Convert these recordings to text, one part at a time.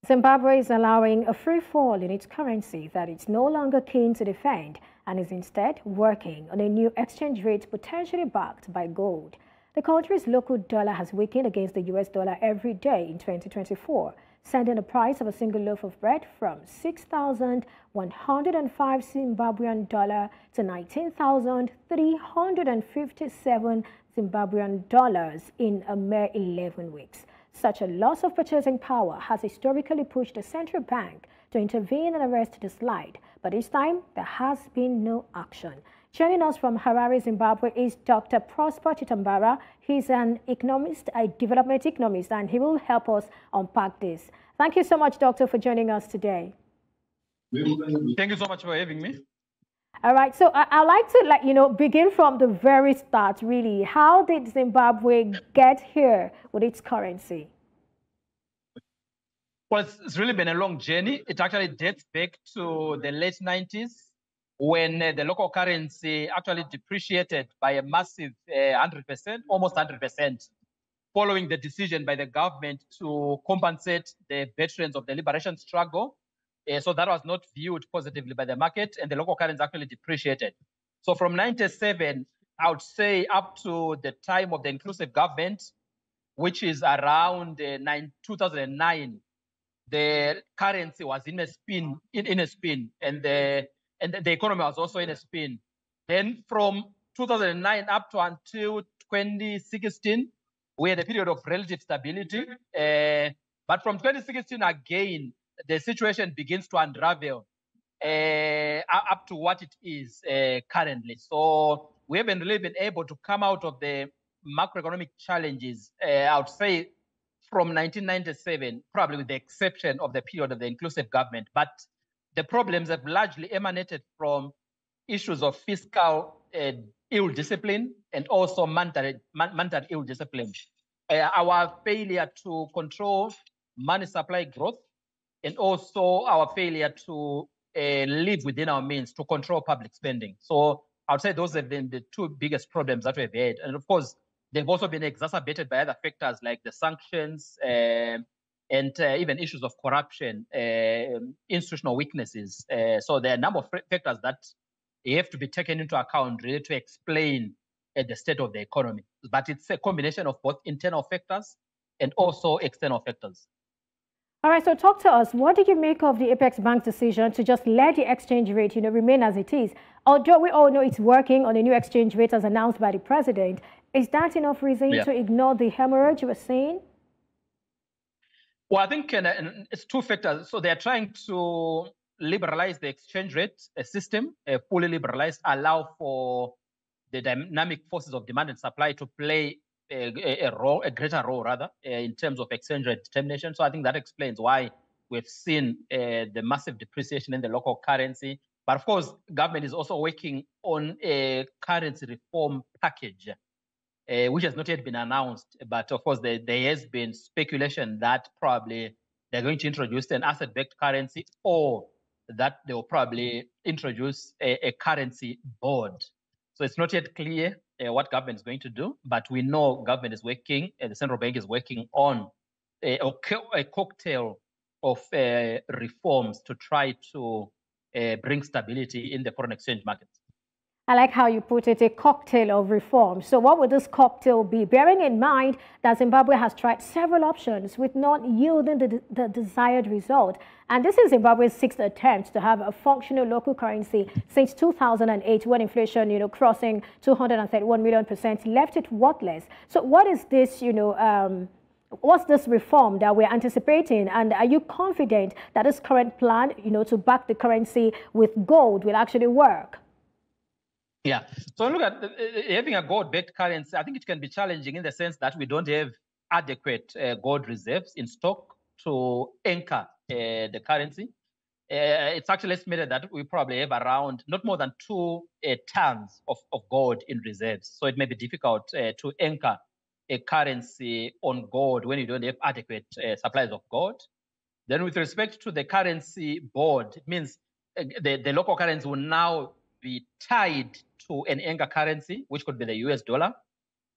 Zimbabwe is allowing a free fall in its currency that it's no longer keen to defend and is instead working on a new exchange rate potentially backed by gold. The country's local dollar has weakened against the US dollar every day in 2024, sending the price of a single loaf of bread from 6,105 Zimbabwean dollar to 19,357 Zimbabwean dollars in a mere 11 weeks. Such a loss of purchasing power has historically pushed the central bank to intervene and arrest the slide, but this time there has been no action. Joining us from Harare, Zimbabwe is Dr. Prosper Chitambara. He's an economist, a development economist, and he will help us unpack this. Thank you so much, Doctor, for joining us today. Thank you so much for having me. All right, so I'd like to begin from the very start, really. How did Zimbabwe get here with its currency? Well, it's really been a long journey. It actually dates back to the late 90s when the local currency actually depreciated by a massive 100%, almost 100%, following the decision by the government to compensate the veterans of the liberation struggle. So that was not viewed positively by the market, and the local currency actually depreciated. So from 97, I would say up to the time of the inclusive government, which is around 2009, the currency was in a spin, and the economy was also in a spin. Then from 2009 up to until 2016, we had a period of relative stability. But from 2016 again, the situation begins to unravel up to what it is currently. So we haven't really been able to come out of the macroeconomic challenges, I would say, from 1997, probably with the exception of the period of the inclusive government. But the problems have largely emanated from issues of fiscal ill discipline and also monetary ill discipline. Our failure to control money supply growth, and also our failure to live within our means to control public spending. So I would say those have been the two biggest problems that we've had. And of course, they've also been exacerbated by other factors like the sanctions and even issues of corruption, institutional weaknesses. So there are a number of factors that have to be taken into account really to explain the state of the economy. But it's a combination of both internal factors and also external factors. All right, so talk to us. What did you make of the Apex Bank's decision to just let the exchange rate, remain as it is? Although we all know it's working on a new exchange rate as announced by the president, is that enough reason to ignore the hemorrhage you were saying? Well, I think it's two factors. So they're trying to liberalize the exchange rate system, fully liberalized, allow for the dynamic forces of demand and supply to play a greater role, rather, in terms of exchange rate determination. So I think that explains why we've seen the massive depreciation in the local currency. But of course, government is also working on a currency reform package, which has not yet been announced. But of course, there has been speculation that probably they're going to introduce an asset-backed currency, or that they will probably introduce a currency board. So it's not yet clear what government is going to do, but we know government is working, the central bank is working on a cocktail of reforms to try to bring stability in the foreign exchange markets. I like how you put it, a cocktail of reform. So what would this cocktail be? Bearing in mind that Zimbabwe has tried several options with not yielding the desired result. And this is Zimbabwe's sixth attempt to have a functional local currency since 2008, when inflation, crossing 231% left it worthless. So what is this, what's this reform that we're anticipating? And are you confident that this current plan, to back the currency with gold will actually work? Yeah. So look at having a gold-backed currency. I think it can be challenging in the sense that we don't have adequate gold reserves in stock to anchor the currency. It's actually estimated that we probably have around not more than 2 tons of gold in reserves. So it may be difficult to anchor a currency on gold when you don't have adequate supplies of gold. Then with respect to the currency board, it means the local currency will now be tied to an anchor currency, which could be the US dollar.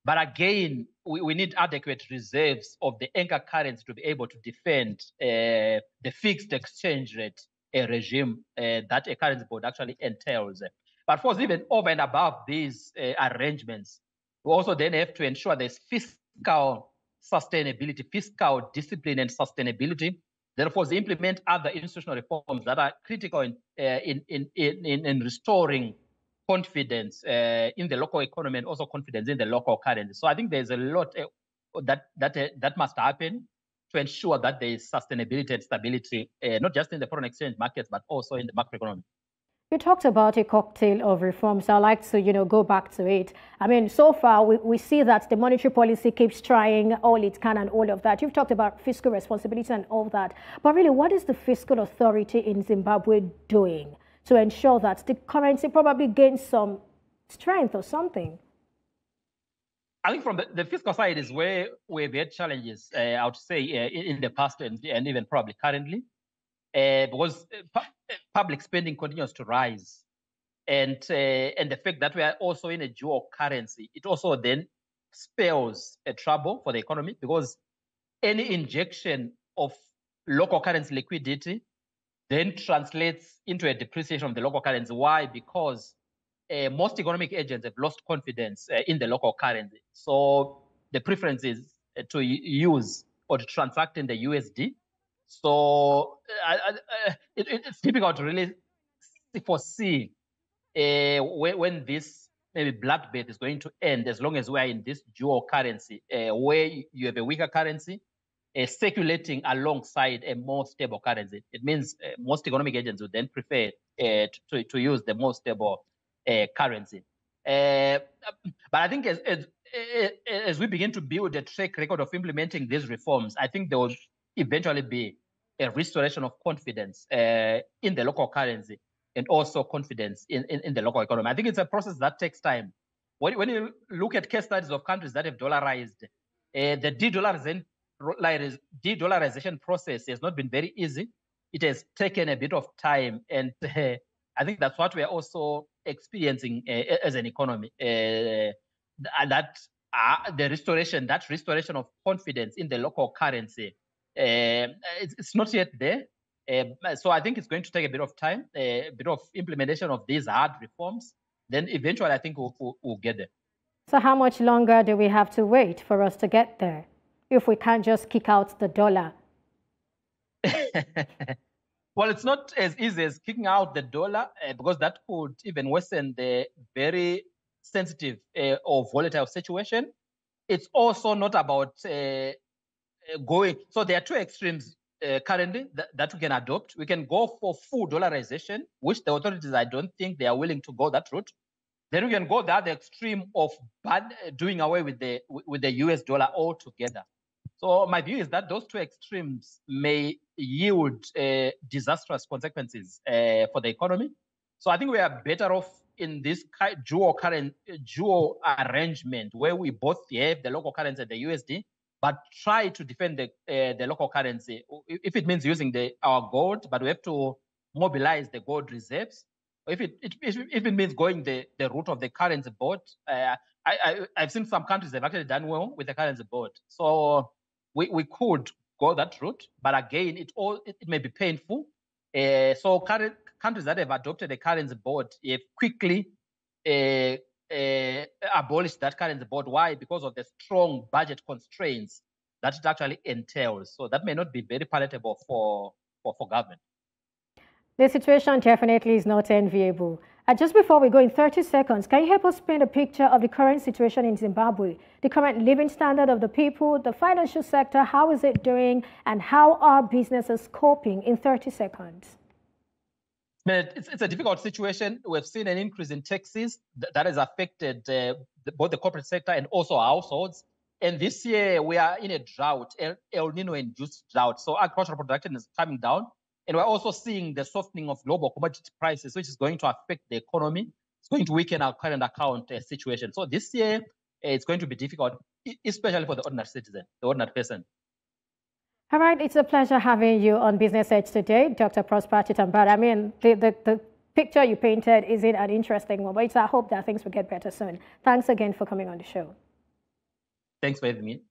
But again, we need adequate reserves of the anchor currency to be able to defend the fixed exchange rate regime that a currency board actually entails. But of course, even over and above these arrangements, we also then have to ensure there's fiscal sustainability, fiscal discipline and sustainability. Therefore, implement other institutional reforms that are critical in restoring confidence in the local economy and also confidence in the local currency. So I think there's a lot that must happen to ensure that there is sustainability and stability, not just in the foreign exchange markets, but also in the macroeconomy. You talked about a cocktail of reforms. I'd like to, go back to it. I mean, so far, we see that the monetary policy keeps trying all it can and all of that. You've talked about fiscal responsibility and all that. But really, what is the fiscal authority in Zimbabwe doing to ensure that the currency probably gains some strength or something? I think from the fiscal side is where we've had challenges, I would say, in the past and even probably currently. Because public spending continues to rise, and the fact that we are also in a dual currency, it also then spells a trouble for the economy, because any injection of local currency liquidity then translates into a depreciation of the local currency. Why? Because most economic agents have lost confidence in the local currency. So the preference is to use or to transact in the USD. So it's difficult to really foresee when this maybe bloodbath is going to end, as long as we are in this dual currency, where you have a weaker currency circulating alongside a more stable currency. It means most economic agents would then prefer to use the more stable currency. But I think as we begin to build a track record of implementing these reforms, I think there will eventually be a restoration of confidence in the local currency and also confidence in the local economy. I think it's a process that takes time. When you look at case studies of countries that have dollarized, the de-dollarization process has not been very easy. It has taken a bit of time, and I think that's what we are also experiencing as an economy. That restoration of confidence in the local currency, it's not yet there. So I think it's going to take a bit of time, a bit of implementation of these hard reforms. Then eventually, I think we'll get there. So how much longer do we have to wait for us to get there, if we can't just kick out the dollar? Well, it's not as easy as kicking out the dollar, because that could even worsen the very sensitive or volatile situation. It's also not about going. So there are two extremes currently that we can adopt. We can go for full dollarization, which the authorities, I don't think they are willing to go that route. Then we can go the other extreme of doing away with the US dollar altogether. So my view is that those two extremes may yield disastrous consequences for the economy. So I think we are better off in this dual arrangement, where we both have the local currency and the USD, but try to defend the local currency. If it means using our gold, but we have to mobilize the gold reserves. If it means going the route of the currency board, I've seen some countries have actually done well with the currency board. So we could go that route, but again, it may be painful. So countries that have adopted a currency board have quickly abolished that currency board. Why? Because of the strong budget constraints that it actually entails. So that may not be very palatable for government. The situation definitely is not enviable. Just before we go, in 30 seconds, can you help us paint a picture of the current situation in Zimbabwe, the current living standard of the people, the financial sector, how is it doing, and how are businesses coping in 30 seconds? It's a difficult situation. We've seen an increase in taxes that has affected both the corporate sector and also households. And this year, we are in a drought, El Nino-induced drought. So agricultural production is coming down. And we're also seeing the softening of global commodity prices, which is going to affect the economy. It's going to weaken our current account situation. So this year, it's going to be difficult, especially for the ordinary citizen, the ordinary person. All right, it's a pleasure having you on Business Edge today, Dr. Prosper Chitambara. I mean, the picture you painted isn't an interesting one, but I hope that things will get better soon. Thanks again for coming on the show. Thanks for having me.